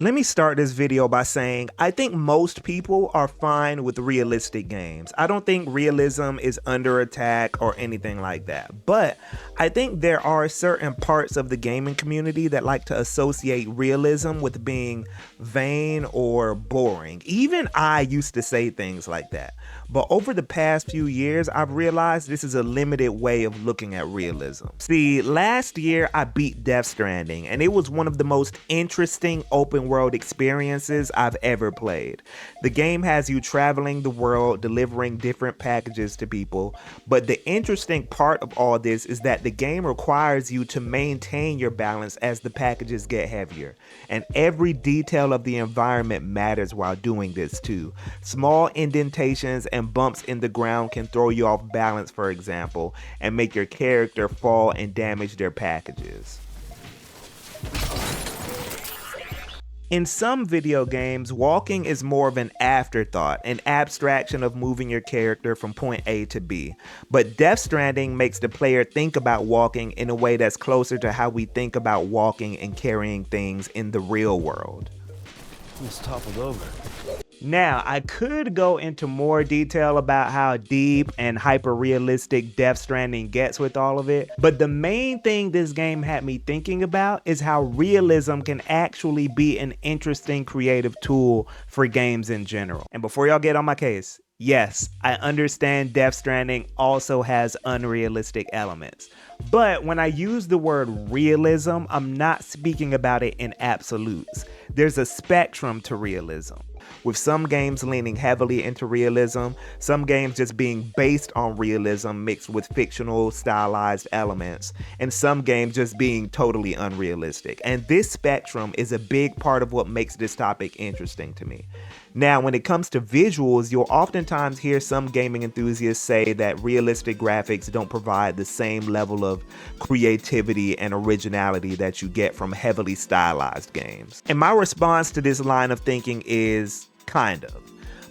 Let me start this video by saying I think most people are fine with realistic games. I don't think realism is under attack or anything like that. But I think there are certain parts of the gaming community that like to associate realism with being vain or boring. Even I used to say things like that. But over the past few years, I've realized this is a limited way of looking at realism. See, last year I beat Death Stranding, and it was one of the most interesting open world experiences I've ever played. The game has you traveling the world, delivering different packages to people, but the interesting part of all this is that the game requires you to maintain your balance as the packages get heavier, and every detail of the environment matters while doing this too. Small indentations and bumps in the ground can throw you off balance, for example, and make your character fall and damage their packages. In some video games, walking is more of an afterthought, an abstraction of moving your character from point A to B. But Death Stranding makes the player think about walking in a way that's closer to how we think about walking and carrying things in the real world. Almost toppled over. Now, I could go into more detail about how deep and hyper-realistic Death Stranding gets with all of it, but the main thing this game had me thinking about is how realism can actually be an interesting creative tool for games in general. And before y'all get on my case, yes, I understand Death Stranding also has unrealistic elements. But when I use the word realism, I'm not speaking about it in absolutes. There's a spectrum to realism, with some games leaning heavily into realism, some games just being based on realism mixed with fictional, stylized elements, and some games just being totally unrealistic. And this spectrum is a big part of what makes this topic interesting to me. Now, when it comes to visuals, you'll oftentimes hear some gaming enthusiasts say that realistic graphics don't provide the same level of creativity and originality that you get from heavily stylized games. And my response to this line of thinking is kind of.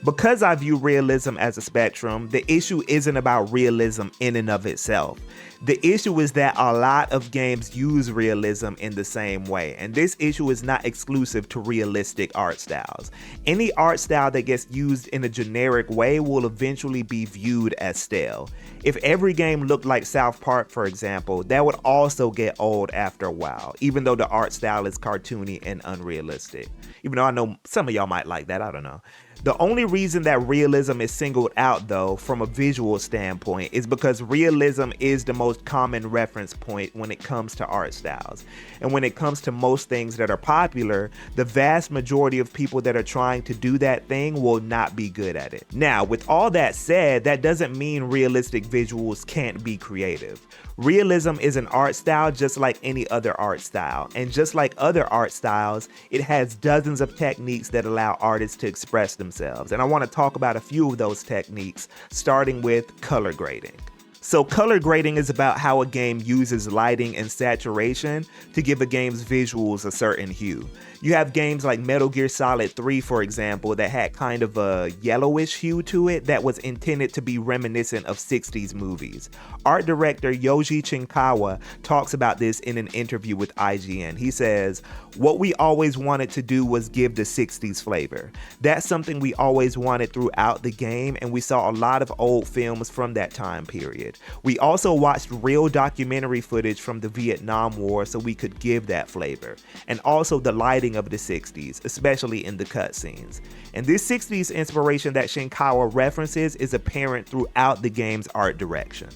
Because I view realism as a spectrum, the issue isn't about realism in and of itself. The issue is that a lot of games use realism in the same way, and this issue is not exclusive to realistic art styles. Any art style that gets used in a generic way will eventually be viewed as stale. If every game looked like South Park, for example, that would also get old after a while, even though the art style is cartoony and unrealistic. Even though I know some of y'all might like that, I don't know. The only reason that realism is singled out, though, from a visual standpoint, is because realism is the most common reference point when it comes to art styles. And when it comes to most things that are popular, the vast majority of people that are trying to do that thing will not be good at it. Now, with all that said, that doesn't mean realistic visuals can't be creative. Realism is an art style just like any other art style, and just like other art styles, it has dozens of techniques that allow artists to express themselves, and I want to talk about a few of those techniques, starting with color grading. So color grading is about how a game uses lighting and saturation to give a game's visuals a certain hue. You have games like Metal Gear Solid 3, for example, that had kind of a yellowish hue to it that was intended to be reminiscent of 60s movies. Art director Yoji Shinkawa talks about this in an interview with IGN. He says, "What we always wanted to do was give the 60s flavor. That's something we always wanted throughout the game, and we saw a lot of old films from that time period. We also watched real documentary footage from the Vietnam War so we could give that flavor, and also the lighting of the 60s, especially in the cutscenes." And this 60s inspiration that Shinkawa references is apparent throughout the game's art direction.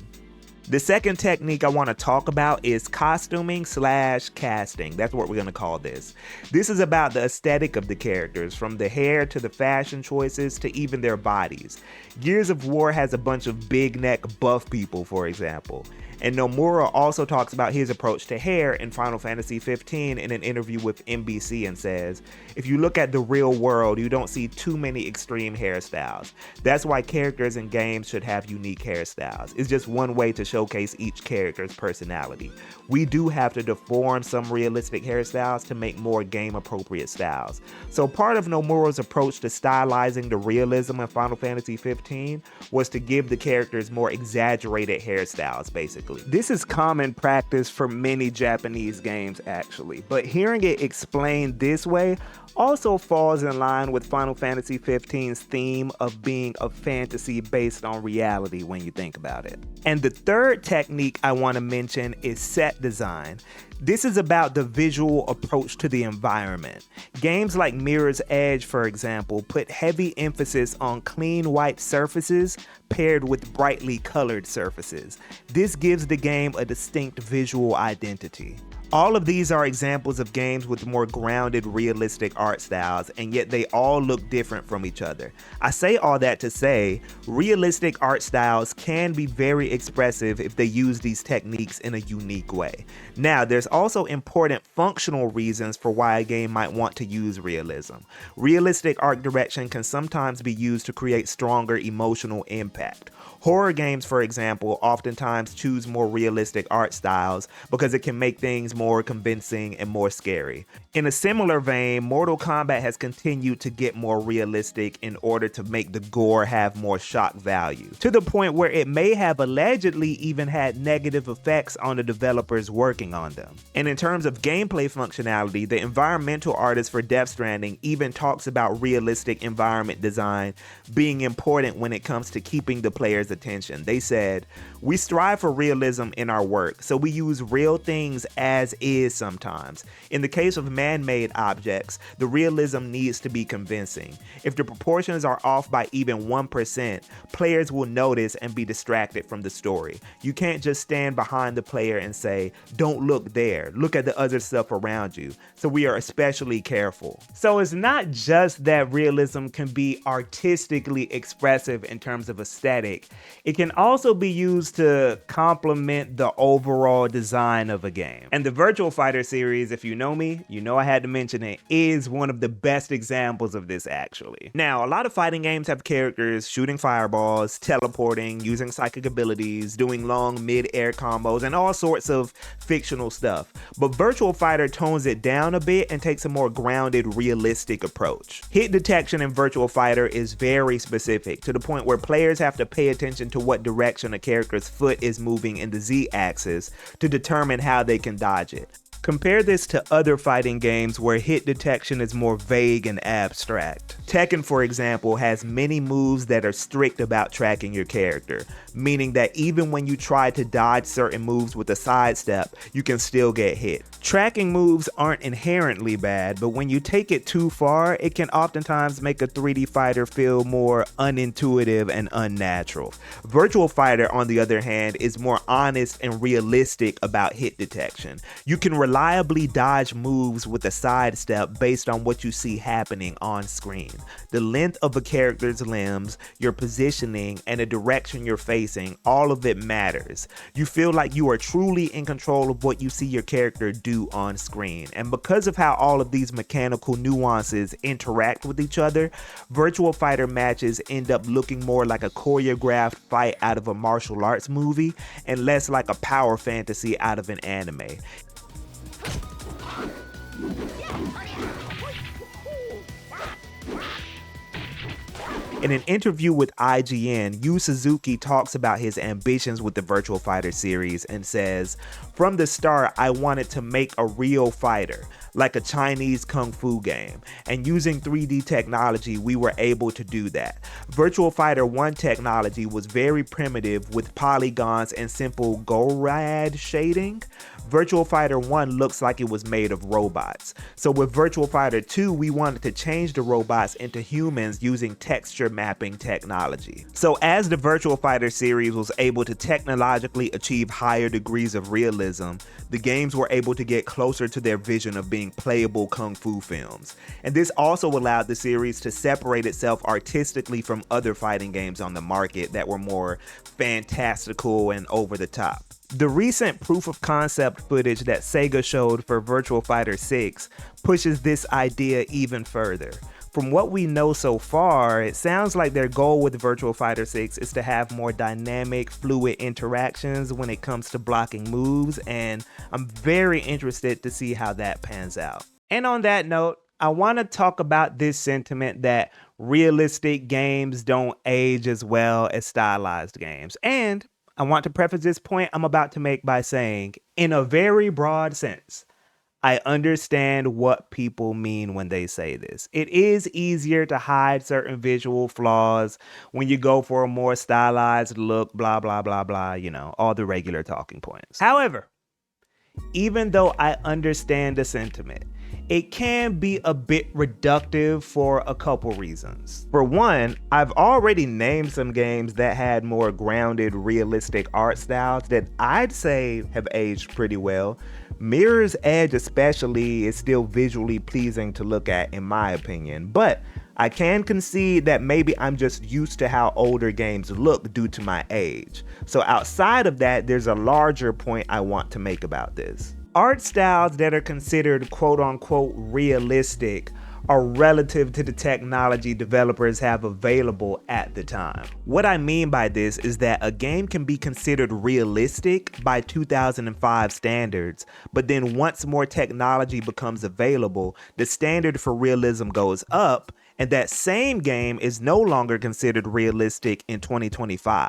The second technique I want to talk about is costuming / casting. That's what we're going to call this. This is about the aesthetic of the characters, from the hair to the fashion choices to even their bodies. Gears of War has a bunch of big neck buff people, for example. And Nomura also talks about his approach to hair in Final Fantasy 15 in an interview with NBC and says, "If you look at the real world, you don't see too many extreme hairstyles. That's why characters in games should have unique hairstyles. It's just one way to showcase each character's personality. We do have to deform some realistic hairstyles to make more game-appropriate styles." So part of Nomura's approach to stylizing the realism in Final Fantasy 15 was to give the characters more exaggerated hairstyles, basically. realistically. This is common practice for many Japanese games actually, but hearing it explained this way also falls in line with Final Fantasy XV's theme of being a fantasy based on reality when you think about it. And the third technique I want to mention is set design. This is about the visual approach to the environment. Games like Mirror's Edge, for example, put heavy emphasis on clean white surfaces paired with brightly colored surfaces. This gives the game a distinct visual identity. All of these are examples of games with more grounded, realistic art styles, and yet they all look different from each other. I say all that to say, realistic art styles can be very expressive if they use these techniques in a unique way. Now, there's also important functional reasons for why a game might want to use realism. Realistic art direction can sometimes be used to create stronger emotional impact. Horror games, for example, oftentimes choose more realistic art styles because it can make things more convincing and more scary. In a similar vein, Mortal Kombat has continued to get more realistic in order to make the gore have more shock value, to the point where it may have allegedly even had negative effects on the developers working on them. And in terms of gameplay functionality, the environmental artist for Death Stranding even talks about realistic environment design being important when it comes to keeping the player's attention. They said, "We strive for realism in our work, so we use real things as is sometimes. In the case of man-made objects, the realism needs to be convincing. If the proportions are off by even 1%, players will notice and be distracted from the story. You can't just stand behind the player and say, 'Don't look there, look at the other stuff around you.' So we are especially careful." So it's not just that realism can be artistically expressive in terms of aesthetic. It can also be used to complement the overall design of a game. And the Virtua Fighter series, if you know me, you know I had to mention it, is one of the best examples of this actually. Now, a lot of fighting games have characters shooting fireballs, teleporting, using psychic abilities, doing long mid-air combos, and all sorts of fictional stuff. But Virtua Fighter tones it down a bit and takes a more grounded, realistic approach. Hit detection in Virtua Fighter is very specific, to the point where players have to pay attention to what direction a character's foot is moving in the Z-axis to determine how they can dodge it. Compare this to other fighting games where hit detection is more vague and abstract. Tekken, for example, has many moves that are strict about tracking your character, meaning that even when you try to dodge certain moves with a sidestep, you can still get hit. Tracking moves aren't inherently bad, but when you take it too far, it can oftentimes make a 3D fighter feel more unintuitive and unnatural. Virtua Fighter, on the other hand, is more honest and realistic about hit detection. You can reliably dodge moves with a sidestep based on what you see happening on screen. The length of a character's limbs, your positioning, and the direction you're facing, all of it matters. You feel like you are truly in control of what you see your character do on screen. And because of how all of these mechanical nuances interact with each other, Virtua Fighter matches end up looking more like a choreographed fight out of a martial arts movie and less like a power fantasy out of an anime. In an interview with IGN, Yu Suzuki talks about his ambitions with the Virtua Fighter series and says, "From the start, I wanted to make a real fighter, like a Chinese kung fu game, and using 3D technology, we were able to do that. Virtua Fighter 1 technology was very primitive with polygons and simple GORAD shading. Virtua Fighter 1 looks like it was made of robots. So with Virtua Fighter 2, we wanted to change the robots into humans using texture mapping technology." So as the Virtua Fighter series was able to technologically achieve higher degrees of realism, the games were able to get closer to their vision of being playable kung fu films. And this also allowed the series to separate itself artistically from other fighting games on the market that were more fantastical and over the top. The recent proof of concept footage that Sega showed for Virtua Fighter 6 pushes this idea even further. From what we know so far, it sounds like their goal with Virtua Fighter 6 is to have more dynamic, fluid interactions when it comes to blocking moves, and I'm very interested to see how that pans out. And on that note, I want to talk about this sentiment that realistic games don't age as well as stylized games. And I want to preface this point I'm about to make by saying, in a very broad sense, I understand what people mean when they say this. It is easier to hide certain visual flaws when you go for a more stylized look, blah, blah, blah, blah, all the regular talking points. However, even though I understand the sentiment, it can be a bit reductive for a couple reasons. For one, I've already named some games that had more grounded, realistic art styles that I'd say have aged pretty well. Mirror's Edge especially is still visually pleasing to look at in my opinion, but I can concede that maybe I'm just used to how older games look due to my age. So outside of that, there's a larger point I want to make about this. Art styles that are considered quote-unquote realistic are relative to the technology developers have available at the time. What I mean by this is that a game can be considered realistic by 2005 standards, but then once more technology becomes available, the standard for realism goes up, and that same game is no longer considered realistic in 2025.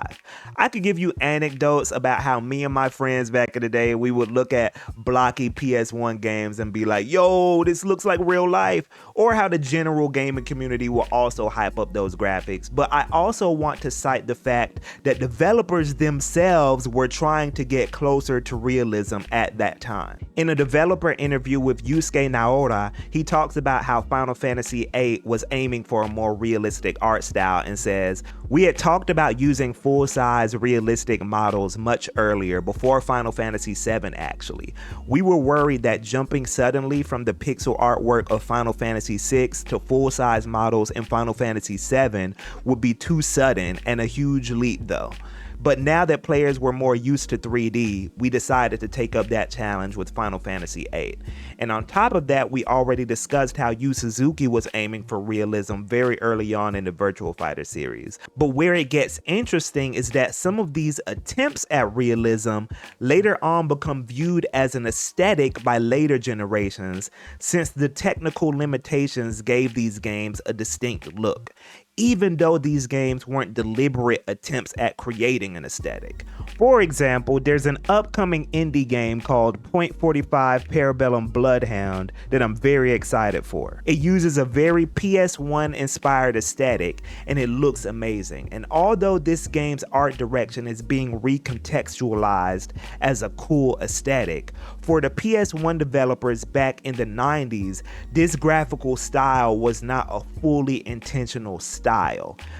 I could give you anecdotes about how me and my friends back in the day, we would look at blocky PS1 games and be like, yo, this looks like real life, or how the general gaming community will also hype up those graphics. But I also want to cite the fact that developers themselves were trying to get closer to realism at that time. In a developer interview with Yusuke Naora, he talks about how Final Fantasy VIII was aiming for a more realistic art style and says, "We had talked about using full-size realistic models much earlier, before Final Fantasy VII actually. We were worried that jumping suddenly from the pixel artwork of Final Fantasy VI to full-size models in Final Fantasy VII would be too sudden and a huge leap though. But now that players were more used to 3D, we decided to take up that challenge with Final Fantasy VIII. And on top of that, we already discussed how Yu Suzuki was aiming for realism very early on in the Virtua Fighter series. But where it gets interesting is that some of these attempts at realism later on become viewed as an aesthetic by later generations, since the technical limitations gave these games a distinct look, even though these games weren't deliberate attempts at creating an aesthetic. For example, there's an upcoming indie game called .45 Parabellum Bloodhound that I'm very excited for. It uses a very PS1 inspired aesthetic and it looks amazing. And although this game's art direction is being recontextualized as a cool aesthetic, for the PS1 developers back in the 90s, this graphical style was not a fully intentional style.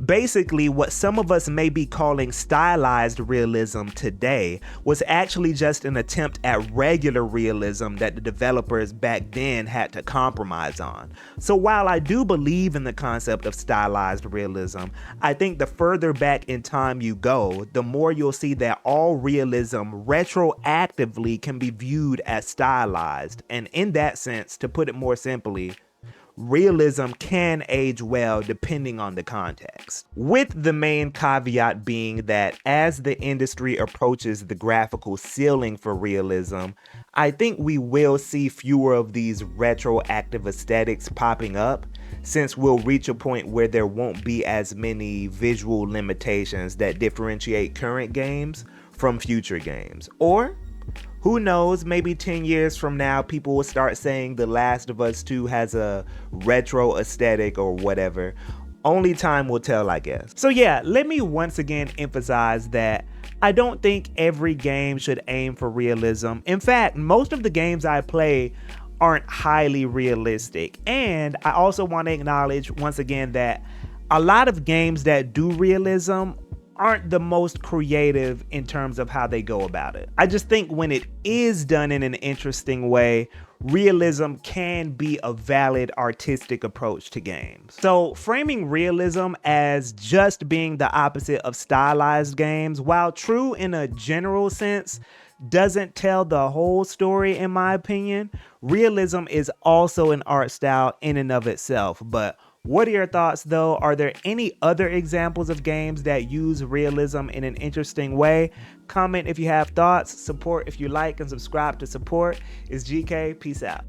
Basically, what some of us may be calling stylized realism today was actually just an attempt at regular realism that the developers back then had to compromise on. So while I do believe in the concept of stylized realism, I think the further back in time you go, the more you'll see that all realism retroactively can be viewed as stylized. And in that sense, to put it more simply, realism can age well depending on the context, with the main caveat being that as the industry approaches the graphical ceiling for realism, I think we will see fewer of these retroactive aesthetics popping up, since we'll reach a point where there won't be as many visual limitations that differentiate current games from future games. Or who knows, maybe 10 years from now, people will start saying The Last of Us 2 has a retro aesthetic or whatever. Only time will tell, I guess. So yeah, let me once again emphasize that I don't think every game should aim for realism. In fact, most of the games I play aren't highly realistic. And I also want to acknowledge once again that a lot of games that do realism aren't the most creative in terms of how they go about it. I just think when it is done in an interesting way, realism can be a valid artistic approach to games. So framing realism as just being the opposite of stylized games, while true in a general sense, doesn't tell the whole story in my opinion. Realism is also an art style in and of itself, but what are your thoughts though? Are there any other examples of games that use realism in an interesting way? Comment if you have thoughts, support if you like, and subscribe to support. It's GK, peace out.